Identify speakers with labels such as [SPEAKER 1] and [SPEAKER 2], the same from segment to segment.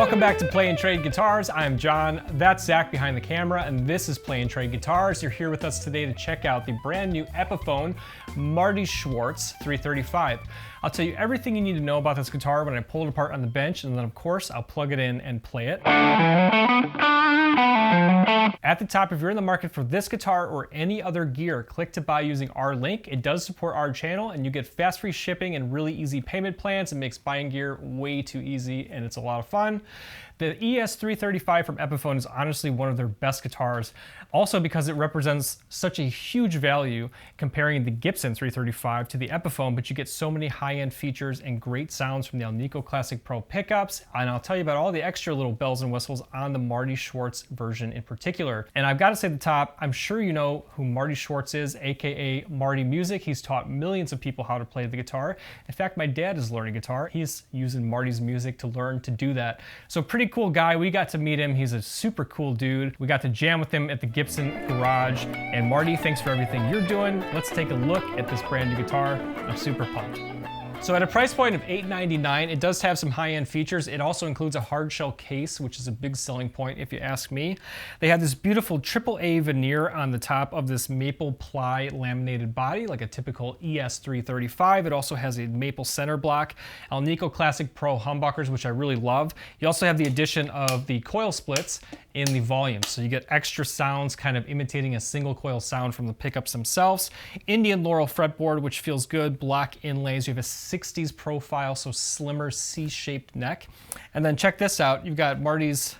[SPEAKER 1] Welcome back to Play and Trade Guitars. I'm John, that's Zach behind the camera, and this is Play and Trade Guitars. You're here with us today to check out the brand new Epiphone Marty Schwartz 335. I'll tell you everything you need to know about this guitar when I pull it apart on the bench, and then of course I'll plug it in and play it. At the top, if you're in the market for this guitar or any other gear, click to buy using our link. It does support our channel and you get fast free shipping and really easy payment plans. It makes buying gear way too easy and it's a lot of fun. The ES-335 from Epiphone is honestly one of their best guitars, also because it represents such a huge value comparing the Gibson 335 to the Epiphone, but you get so many high-end features and great sounds from the Alnico Classic Pro pickups, and I'll tell you about all the extra little bells and whistles on the Marty Schwartz version in particular. And I've got to say at the top, I'm sure you know who Marty Schwartz is, aka Marty Music. He's taught millions of people how to play the guitar. In fact, my dad is learning guitar. He's using Marty's music to learn to do that. So pretty cool guy. We got to meet him. He's a super cool dude. We got to jam with him at the Gibson garage. And Marty, thanks for everything you're doing. Let's take a look at this brand new guitar. I'm super pumped. So at a price point of $899, it does have some high-end features. It also includes a hard shell case, which is a big selling point if you ask me. They have this beautiful AAA veneer on the top of this maple ply laminated body, like a typical ES-335. It also has a maple center block, Alnico Classic Pro humbuckers, which I really love. You also have the addition of the coil splits in the volume, so you get extra sounds kind of imitating a single coil sound from the pickups themselves. Indian Laurel fretboard, which feels good, block inlays. You have a 60s profile, so slimmer C-shaped neck. And then check this out, you've got Marty's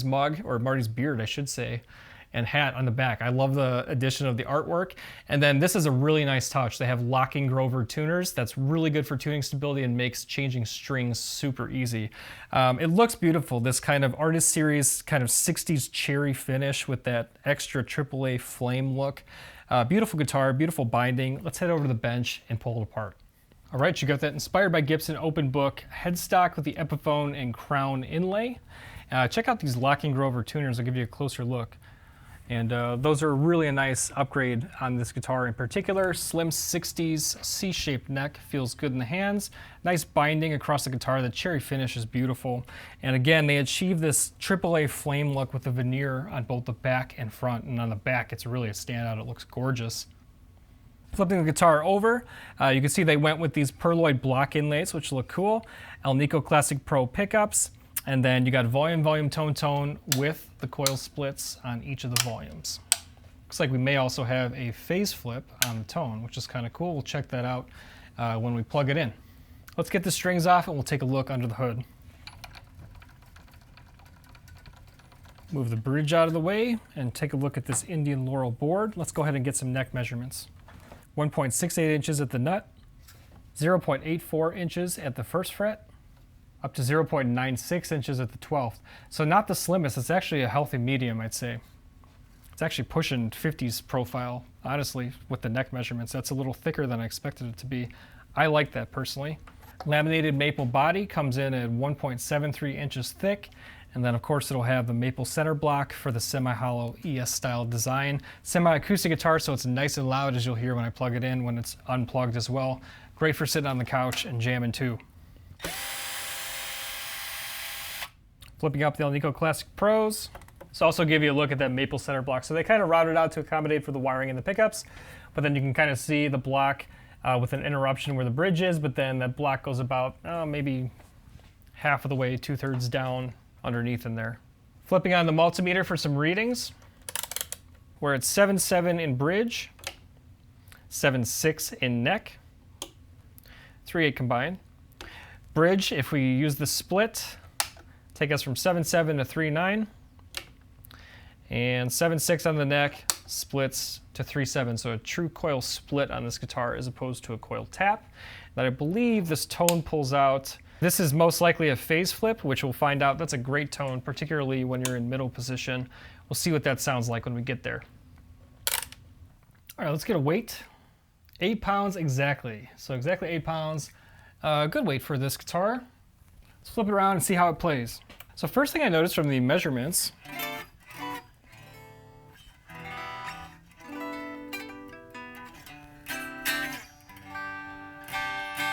[SPEAKER 1] mug, or Marty's beard I should say, and hat on the back. I love the addition of the artwork. And then this is a really nice touch. They have locking Grover tuners. That's really good for tuning stability and makes changing strings super easy. It looks beautiful, this kind of Artist Series kind of 60s cherry finish with that extra AAA flame look. Beautiful guitar, beautiful binding. Let's head over to the bench and pull it apart. All right, you got that inspired by Gibson open book headstock with the Epiphone and crown inlay. Check out these locking Grover tuners. I'll give you a closer look. And those are really a nice upgrade on this guitar in particular. Slim 60s C-shaped neck, feels good in the hands. Nice binding across the guitar. The cherry finish is beautiful. And again, they achieve this AAA flame look with the veneer on both the back and front. And on the back, it's really a standout. It looks gorgeous. Flipping the guitar over, you can see they went with these perloid block inlays, which look cool. Alnico Classic Pro pickups. And then you got volume, tone with the coil splits on each of the volumes. Looks like we may also have a phase flip on the tone, which is kind of cool. We'll check that out when we plug it in. Let's get the strings off and we'll take a look under the hood. Move the bridge out of the way and take a look at this Indian Laurel board. Let's go ahead and get some neck measurements. 1.68 inches at the nut, 0.84 inches at the first fret, up to 0.96 inches at the 12th. So not the slimmest, it's actually a healthy medium, I'd say. It's actually pushing 50s profile, honestly, with the neck measurements. That's a little thicker than I expected it to be. I like that personally. Laminated maple body comes in at 1.73 inches thick. And then of course it'll have the maple center block for the semi-hollow ES style design. Semi-acoustic guitar, so it's nice and loud as you'll hear when I plug it in when it's unplugged as well. Great for sitting on the couch and jamming too. Flipping up the Alnico Classic Pros. This also give you a look at that maple center block. So they kind of routed out to accommodate for the wiring in the pickups, but then you can kind of see the block with an interruption where the bridge is, but then that block goes about maybe half of the way, 2/3 down underneath in there. Flipping on the multimeter for some readings. We're at 7.7 in bridge, 7.6 in neck, 3.8 combined. Bridge, if we use the split, take us from 7.7 to 3.9, and 7.6 on the neck splits to 3.7, so a true coil split on this guitar as opposed to a coil tap. That I believe this tone pulls out. This is most likely a phase flip, which we'll find out. That's a great tone, particularly when you're in middle position. We'll see what that sounds like when we get there. All right, let's get a weight. 8 pounds exactly, so exactly 8 pounds. Good weight for this guitar. Let's flip it around and see how it plays. So first thing I noticed from the measurements,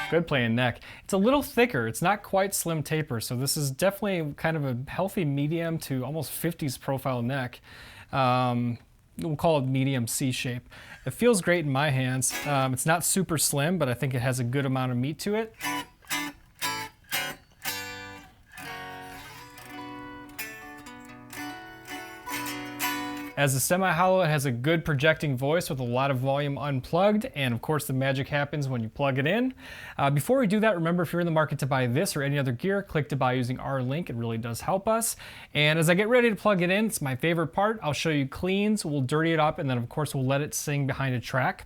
[SPEAKER 1] Good playing neck. It's a little thicker. It's not quite slim taper, so this is definitely kind of a healthy medium to almost 50s profile neck. We'll call it medium C shape. It feels great in my hands. It's not super slim, but I think it has a good amount of meat to it. As a semi-hollow, it has a good projecting voice with a lot of volume unplugged, and of course the magic happens when you plug it in. Before we do that, remember if you're in the market to buy this or any other gear, click to buy using our link. It really does help us. And as I get ready to plug it in, it's my favorite part. I'll show you cleans, we'll dirty it up, and then of course we'll let it sing behind a track.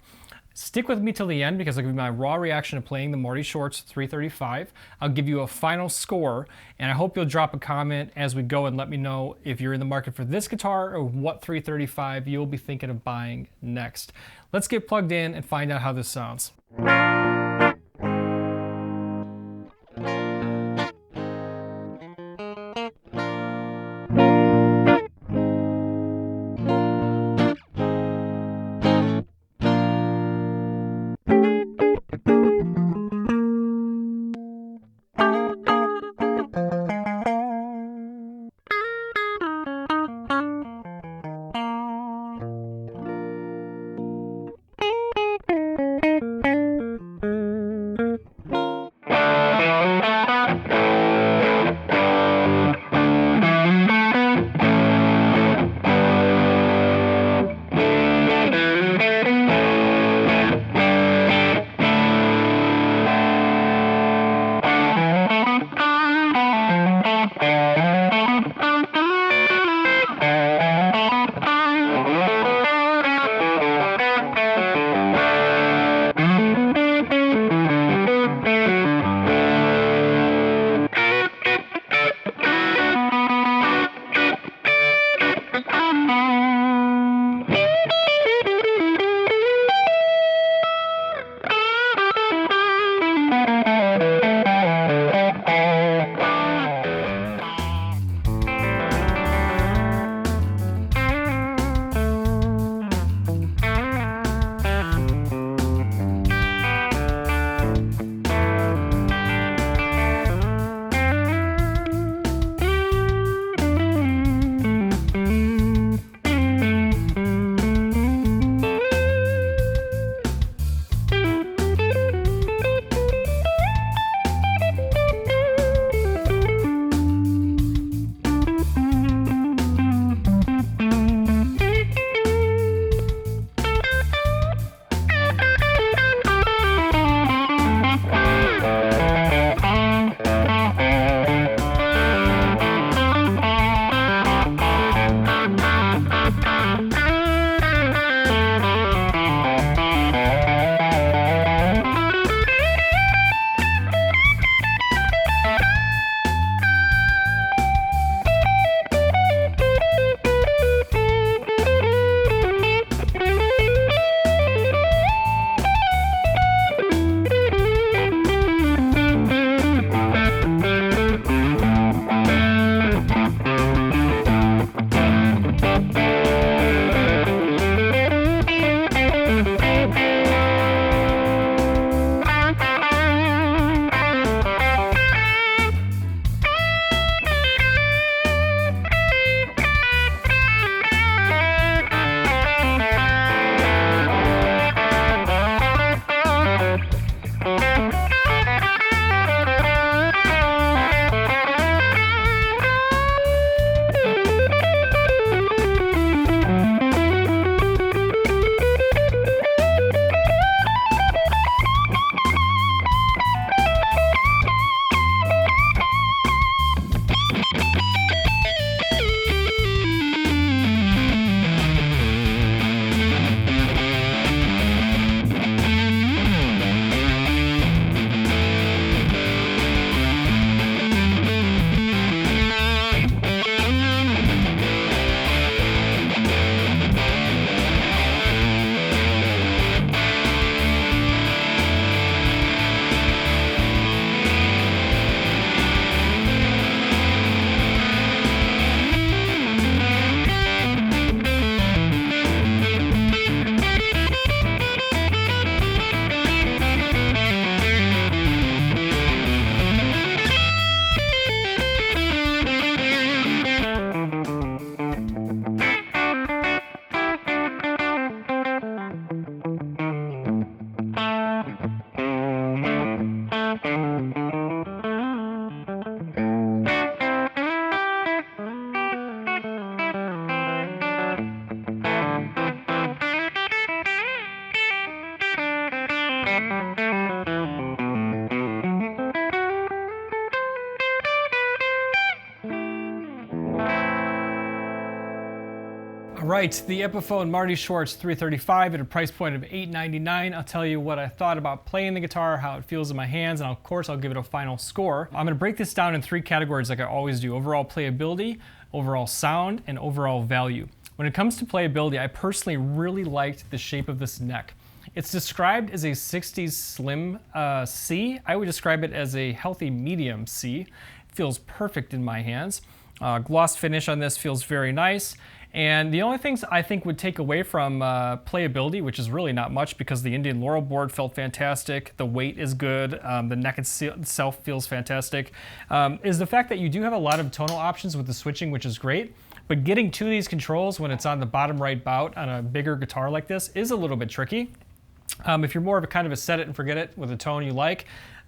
[SPEAKER 1] Stick with me till the end because I'll give you my raw reaction to playing the Marty Schwartz 335. I'll give you a final score, and I hope you'll drop a comment as we go and let me know if you're in the market for this guitar or what 335 you'll be thinking of buying next. Let's get plugged in and find out how this sounds. right, the Epiphone Marty Schwartz 335 at a price point of $899. I'll tell you what I thought about playing the guitar, how it feels in my hands, and of course I'll give it a final score. I'm going to break this down in three categories like I always do: overall playability, overall sound, and overall value. When it comes to playability, I personally really liked the shape of this neck. It's described as a 60s slim C. I would describe it as a healthy medium C. It feels perfect in my hands. Gloss finish on this feels very nice. And the only things I think would take away from playability, which is really not much because the Indian Laurel board felt fantastic, the weight is good, the neck itself feels fantastic, is the fact that you do have a lot of tonal options with the switching, which is great. But getting to these controls when it's on the bottom right bout on a bigger guitar like this is a little bit tricky. If you're more of a kind of a set it and forget it with a tone you like,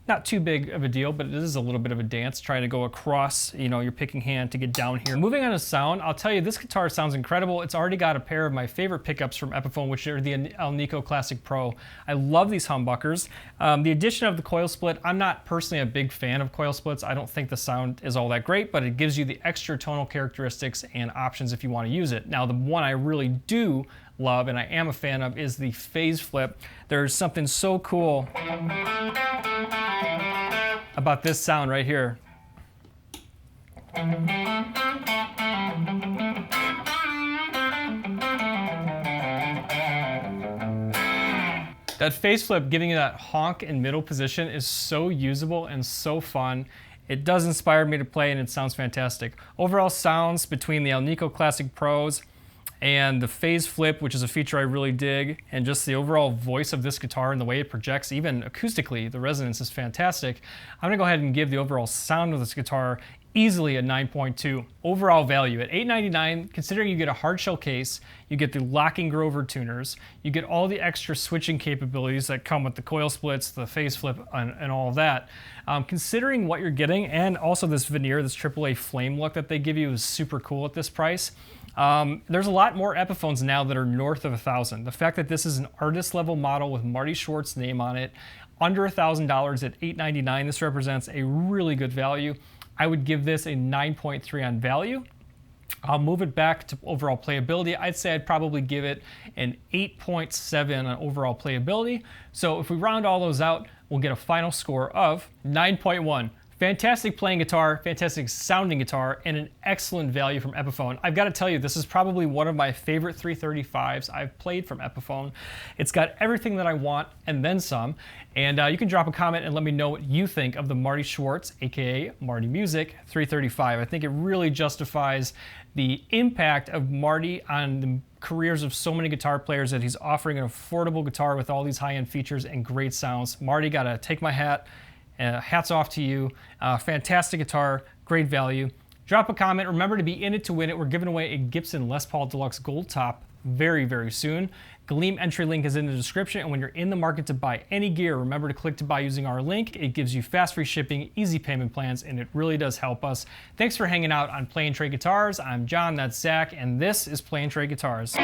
[SPEAKER 1] not too big of a deal, but it is a little bit of a dance trying to go across, your picking hand to get down here. Moving on to sound, I'll tell you, this guitar sounds incredible. It's already got a pair of my favorite pickups from Epiphone, which are the Alnico Classic Pro. I love these humbuckers. The addition of the coil split, I'm not personally a big fan of coil splits. I don't think the sound is all that great, but it gives you the extra tonal characteristics and options if you want to use it. Now, the one I really do love and I am a fan of is the phase flip. There's something so cool about this sound right here. That phase flip giving you that honk in middle position is so usable and so fun. It does inspire me to play and it sounds fantastic. Overall sounds between the Alnico Classic Pros and the phase flip, which is a feature I really dig, and just the overall voice of this guitar and the way it projects, even acoustically, the resonance is fantastic. I'm gonna go ahead and give the overall sound of this guitar easily a 9.2. Overall value at $899, considering you get a hard shell case, you get the locking Grover tuners, you get all the extra switching capabilities that come with the coil splits, the phase flip, and all of that. Considering what you're getting, and also this veneer, this AAA flame look that they give you is super cool at this price. There's a lot more Epiphones now that are north of $1,000. The fact that this is an artist level model with Marty Schwartz name on it, under $1,000 at $899, this represents a really good value. I would give this a 9.3 on value. I'll move it back to overall playability. I'd say I'd probably give it an 8.7 on overall playability. So if we round all those out, we'll get a final score of 9.1. Fantastic playing guitar, fantastic sounding guitar, and an excellent value from Epiphone. I've got to tell you, this is probably one of my favorite 335s I've played from Epiphone. It's got everything that I want and then some. And you can drop a comment and let me know what you think of the Marty Schwartz, aka Marty Music 335. I think it really justifies the impact of Marty on the careers of so many guitar players, that he's offering an affordable guitar with all these high-end features and great sounds. Marty, gotta take my hat. Hats off to you. Fantastic guitar, great value. Drop a comment. Remember to be in it to win it. We're giving away a Gibson Les Paul Deluxe Gold Top very, very soon. Gleam entry link is in the description, and when you're in the market to buy any gear, remember to click to buy using our link. It gives you fast free shipping, easy payment plans, and it really does help us. Thanks for hanging out on Play and Trade Guitars. I'm John, that's Zach, and this is Play and Trade Guitars.